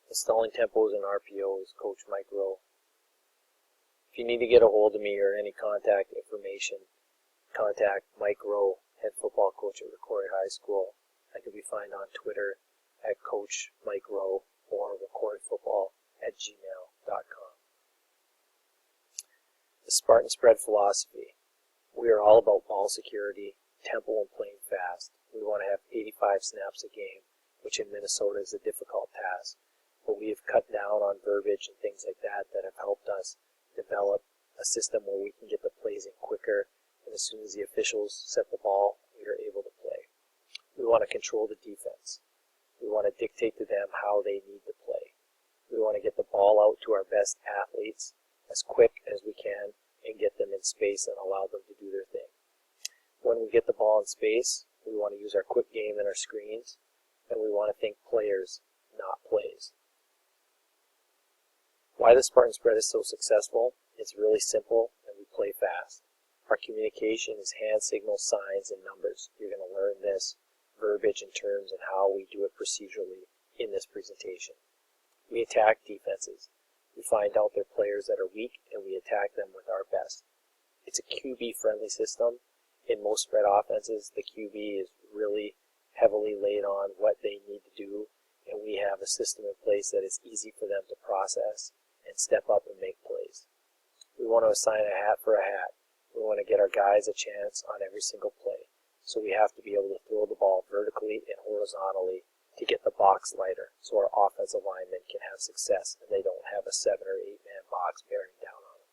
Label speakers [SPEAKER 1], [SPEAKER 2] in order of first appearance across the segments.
[SPEAKER 1] Installing tempos and RPOs, Coach Mike Rowe. If you need to get a hold of me or any contact information, contact Mike Rowe, head football coach at Rocori High School. I can be found on Twitter at Coach Mike Rowe or RocoriFootball@gmail.com. The Spartan Spread philosophy. We are all about ball security, tempo, and playing fast. We want to have 85 snaps a game, which in Minnesota is a difficult task. But we have cut down on verbiage and things like that have helped us develop a system where we can get the plays in quicker, and as soon as the officials set the ball, we are able to play. We want to control the defense. We want to dictate to them how they need to play. We want to get the ball out to our best athletes as quick as we can and get them in space and allow them to do their thing. When we get the ball in space, we want to use our quick game and our screens, and we want to think players, not plays. Why the Spartan Spread is so successful? It's really simple, and we play fast. Our communication is hand signals, signs, and numbers. You're going to learn this verbiage and terms and how we do it procedurally in this presentation. We attack defenses. We find out their players that are weak, and we attack them with our best. It's a QB-friendly system. In most spread offenses, the QB is really heavily laid on what they need to do, and we have a system in place that is easy for them to process and step up and make plays. We want to assign a hat for a hat. We want to get our guys a chance on every single play. So we have to be able to throw the ball vertically and horizontally to get the box lighter so our offensive linemen can have success and they don't have a 7 or 8 man box bearing down on them.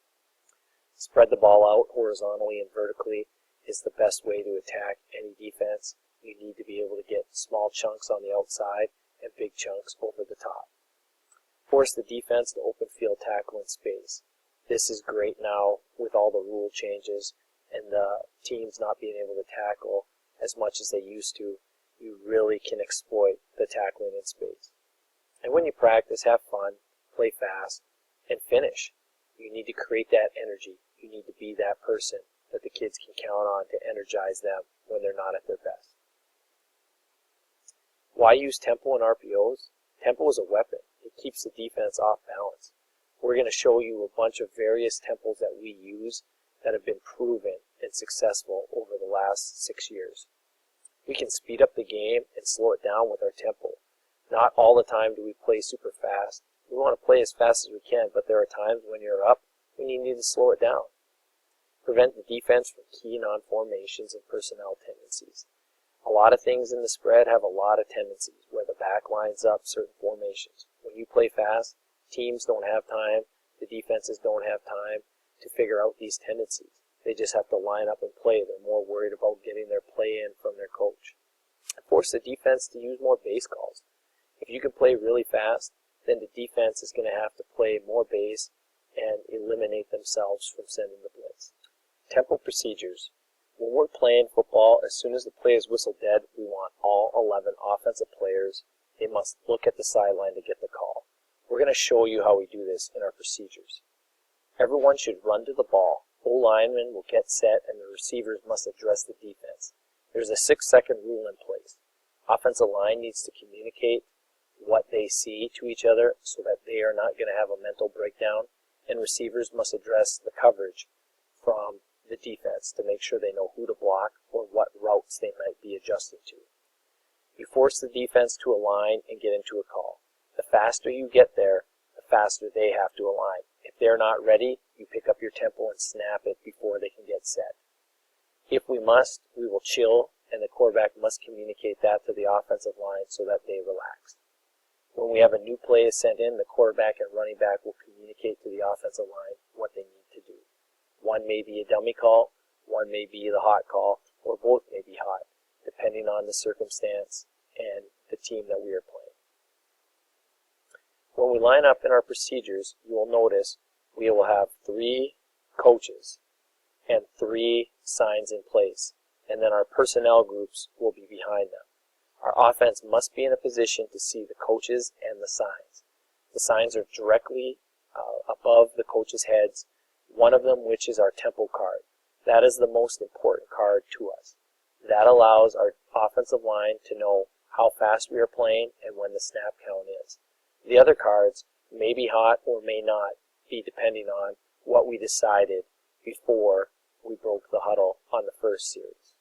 [SPEAKER 1] Spread the ball out horizontally and vertically is the best way to attack any defense. You need to be able to get small chunks on the outside and big chunks over the top. Force the defense to open field tackle in space. This is great now with all the rule changes and the teams not being able to tackle as much as they used to. You really can exploit the tackling in space. And when you practice, have fun, play fast, and finish. You need to create that energy. You need to be that person that the kids can count on to energize them when they're not at their best. Why use tempo and RPOs? Tempo is a weapon. It keeps the defense off balance. We're going to show you a bunch of various tempos that we use that have been proven and successful over the last 6 years. We can speed up the game and slow it down with our tempo. Not all the time do we play super fast. We want to play as fast as we can, but there are times when you're up when you need to slow it down. Prevent the defense from keying on formations and personnel tendencies. A lot of things in the spread have a lot of tendencies where the back lines up certain formations. When you play fast, teams don't have time, the defenses don't have time to figure out these tendencies. They just have to line up and play. They're more worried about getting their play in from their coach. Force the defense to use more base calls. If you can play really fast, then the defense is going to have to play more base and eliminate themselves from sending the blitz. Tempo procedures. When we're playing football, as soon as the play is whistled dead, we want all 11 offensive players. They must look at the sideline to get the call. We're going to show you how we do this in our procedures. Everyone should run to the ball. O-linemen will get set and the receivers must address the defense. There's a 6-second rule in place. Offensive line needs to communicate what they see to each other so that they are not going to have a mental breakdown, and receivers must address the coverage from the defense to make sure they know who to block or what routes they might be adjusting to. You force the defense to align and get into a call. The faster you get there, the faster they have to align. If they're not ready, you pick up your tempo and snap it before they can get set. If we must, we will chill, and the quarterback must communicate that to the offensive line so that they relax. When we have a new play sent in, the quarterback and running back will communicate to the offensive line what they need to do. One may be a dummy call, one may be the hot call, or both may be hot, depending on the circumstance and the team that we are playing. When we line up in our procedures, you will notice we will have 3 coaches and 3 signs in place, and then our personnel groups will be behind them. Our offense must be in a position to see the coaches and the signs. The signs are directly above the coaches' heads, one of them which is our tempo card. That is the most important card to us. That allows our offensive line to know how fast we are playing and when the snap count is. The other cards may be hot or may not be, depending on what we decided before we broke the huddle on the first series.